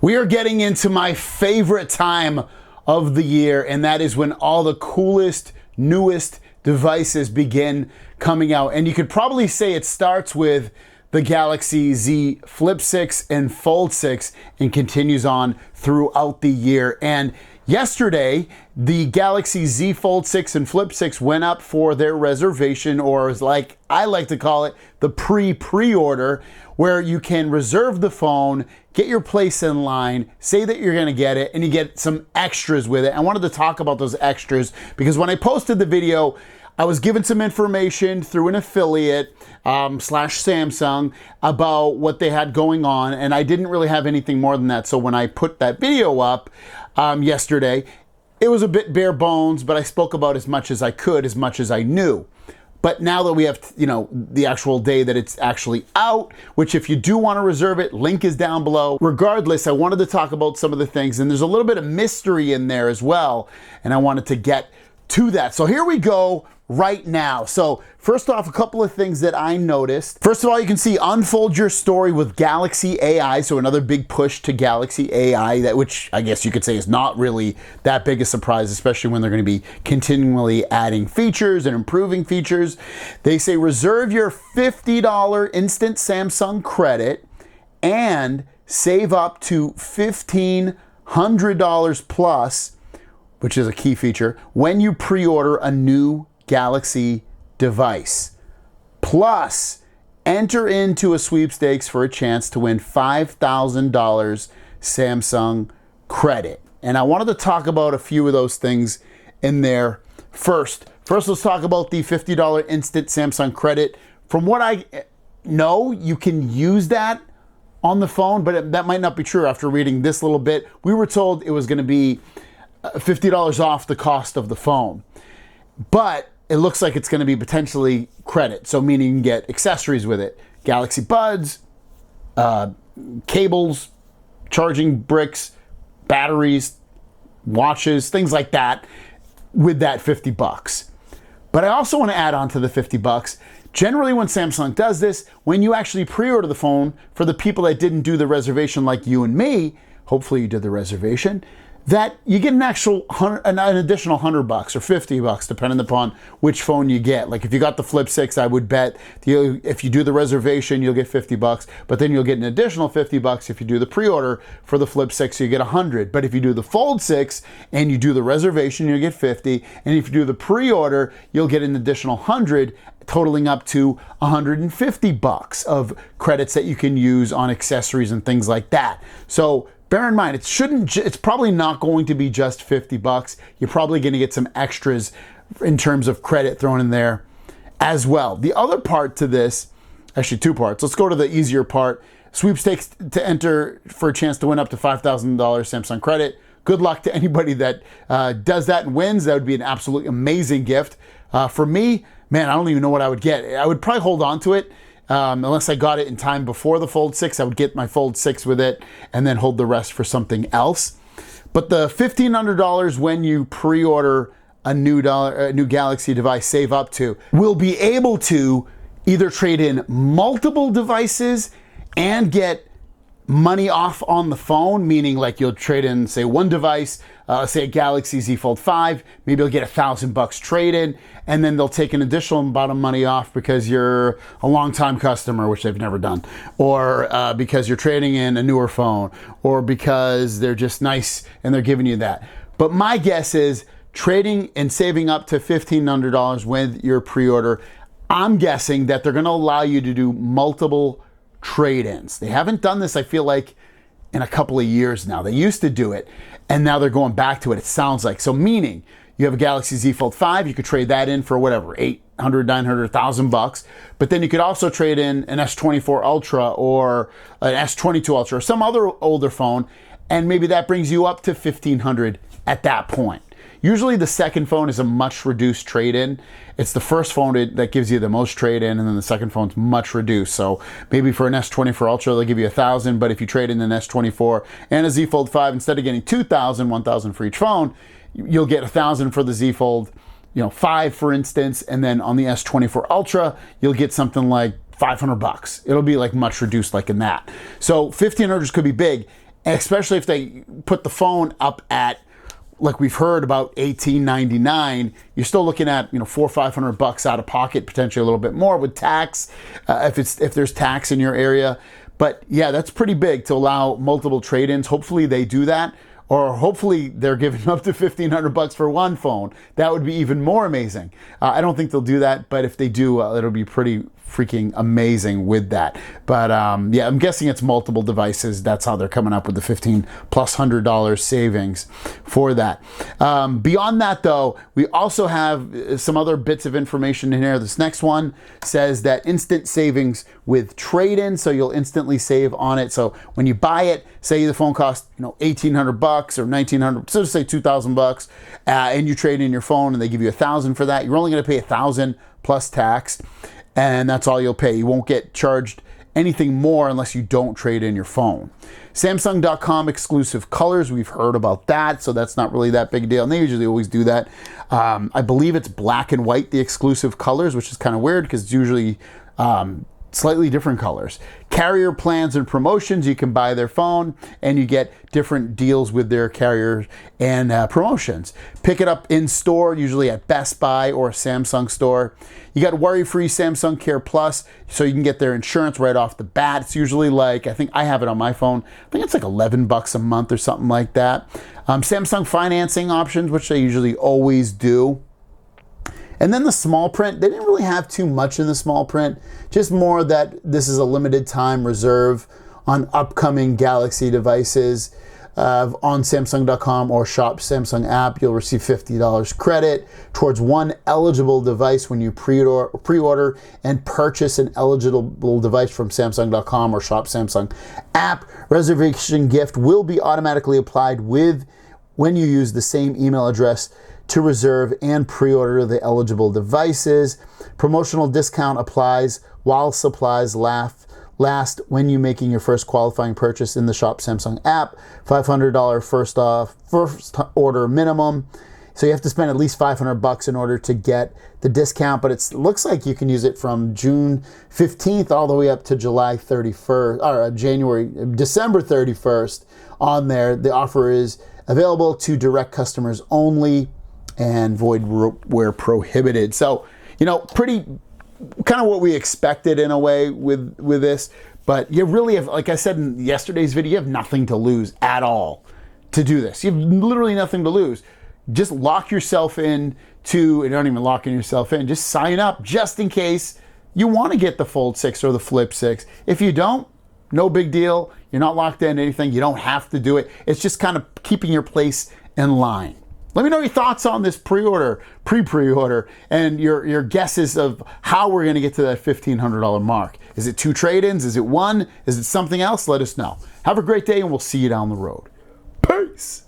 We are getting into my favorite time of the year, and that is when all the coolest, newest devices begin coming out. And you could probably say it starts with the Galaxy Z Flip 6 and Fold 6 and continues on throughout the year. And yesterday, the Galaxy Z Fold 6 and Flip 6 went up for their reservation, or as like I like to call it, the pre-order, where you can reserve the phone, get your place in line, say that you're gonna get it, and you get some extras with it. I wanted to talk about those extras because when I posted the video, I was given some information through an affiliate slash Samsung about what they had going on, and I didn't really have anything more than that. So when I put that video up yesterday, it was a bit bare bones, but I spoke about as much as I could, as much as I knew. But now that we have, the actual day that it's actually out, which if you do want to reserve it, link is down below. Regardless, I wanted to talk about some of the things, and there's a little bit of mystery in there as well, and I wanted to get to that. So here we go right now. So first off, a couple of things that I noticed. First of all, you can see Unfold Your Story with Galaxy AI. So another big push to Galaxy AI, which I guess you could say is not really that big a surprise, especially when they're going to be continually adding features and improving features. They say reserve your $50 instant Samsung credit and save up to $1,500 plus, which is a key feature, when you pre-order a new Galaxy device. Plus, enter into a sweepstakes for a chance to win $5,000 Samsung credit. And I wanted to talk about a few of those things in there first. Let's talk about the $50 instant Samsung credit. From what I know, you can use that on the phone, but that might not be true after reading this little bit. We were told it was going to be $50 off the cost of the phone. But it looks like it's going to be potentially credit. So meaning you can get accessories with it. Galaxy Buds, cables, charging bricks, batteries, watches, things like that with that $50. But I also want to add on to the $50. Generally when Samsung does this, when you actually pre-order the phone, for the people that didn't do the reservation like you and me, hopefully you did the reservation, that you get an additional $100 or $50, depending upon which phone you get. Like if you got the Flip 6, I would bet if you do the reservation, you'll get $50, but then you'll get an additional $50 if you do the pre-order for the Flip 6, so you get $100. But if you do the Fold 6 and you do the reservation, you'll get $50, and if you do the pre-order, you'll get an additional $100, totaling up to $150 of credits that you can use on accessories and things like that. So bear in mind, it's probably not going to be just $50. You're probably going to get some extras in terms of credit thrown in there as well. The other part to this, actually two parts. Let's go to the easier part. Sweepstakes to enter for a chance to win up to $5,000 Samsung credit. Good luck to anybody that does that and wins. That would be an absolutely amazing gift. For me, man, I don't even know what I would get. I would probably hold on to it. Unless I got it in time before the Fold 6, I would get my Fold 6 with it and then hold the rest for something else. But the $1,500 when you pre-order a new Galaxy device, save up to, will be able to either trade in multiple devices and get money off on the phone, meaning like you'll trade in, say, one device, say a Galaxy Z Fold 5, maybe you'll get $1,000 trade in, and then they'll take an additional amount of money off because you're a long-time customer, which they've never done, or because you're trading in a newer phone, or because they're just nice and they're giving you that. But my guess is trading and saving up to $1,500 with your pre-order, I'm guessing that they're going to allow you to do multiple trade-ins. They haven't done this, I feel like, in a couple of years now. They used to do it, and now they're going back to it, it sounds like. So meaning, you have a Galaxy Z Fold 5, you could trade that in for whatever, $800, $900, $1,000, but then you could also trade in an S24 Ultra or an S22 Ultra or some other older phone, and maybe that brings you up to $1,500 at that point. Usually the second phone is a much reduced trade-in. It's the first phone that gives you the most trade-in, and then the second phone's much reduced. So maybe for an S24 Ultra, they'll give you $1,000, but if you trade in an S24 and a Z Fold 5, instead of getting $2,000, $1,000 for each phone, you'll get $1,000 for the Z Fold 5, for instance, and then on the S24 Ultra, you'll get something like $500. It'll be like much reduced like in that. So $1,500 could be big. especially if they put the phone up at, like we've heard, about $18.99, you're still looking at, $400 or $500 out of pocket, potentially a little bit more with tax, if there's tax in your area. But yeah, that's pretty big to allow multiple trade-ins. Hopefully they do that, or hopefully they're giving up to $1,500 for one phone. That would be even more amazing. I don't think they'll do that, but if they do, it'll be pretty freaking amazing with that. But yeah, I'm guessing it's multiple devices. That's how they're coming up with the $1,500+ savings for that. Beyond that, though, we also have some other bits of information in here. This next one says that instant savings with trade-in, so you'll instantly save on it. So when you buy it, say the phone costs $1,800 or $1,900, so just say $2,000, and you trade in your phone and they give you $1,000 for that, you're only going to pay $1,000 plus tax. And that's all you'll pay. You won't get charged anything more unless you don't trade in your phone. Samsung.com exclusive colors, we've heard about that, so that's not really that big a deal. And they usually always do that. I believe it's black and white, the exclusive colors, which is kind of weird because it's usually slightly different colors. Carrier plans and promotions, you can buy their phone and you get different deals with their carriers and promotions. Pick it up in store, usually at Best Buy or a Samsung store. You got worry-free Samsung Care Plus, so you can get their insurance right off the bat. It's usually like, I think I have it on my phone, I think it's like $11 a month or something like that. Samsung financing options, which they usually always do. And then the small print, they didn't really have too much in the small print, just more that this is a limited time reserve on upcoming Galaxy devices. On Samsung.com or Shop Samsung app, you'll receive $50 credit towards one eligible device when you pre-order and purchase an eligible device from Samsung.com or Shop Samsung app. Reservation gift will be automatically applied when you use the same email address to reserve and pre-order the eligible devices. Promotional discount applies while supplies last when you're making your first qualifying purchase in the Shop Samsung app. $500 first order minimum. So you have to spend at least $500 in order to get the discount, but it looks like you can use it from June 15th all the way up to July 31st, or December 31st on there. The offer is available to direct customers only and void where prohibited. So, pretty kind of what we expected in a way with this, but you really have, like I said in yesterday's video, you have nothing to lose at all to do this. You have literally nothing to lose. Just lock yourself in to, and don't even lock yourself in, just sign up just in case you want to get the Fold 6 or the Flip 6. If you don't, no big deal. You're not locked into anything. You don't have to do it. It's just kind of keeping your place in line. Let me know your thoughts on this pre-order, and your guesses of how we're going to get to that $1,500 mark. Is it 2 trade-ins? Is it 1? Is it something else? Let us know. Have a great day, and we'll see you down the road. Peace.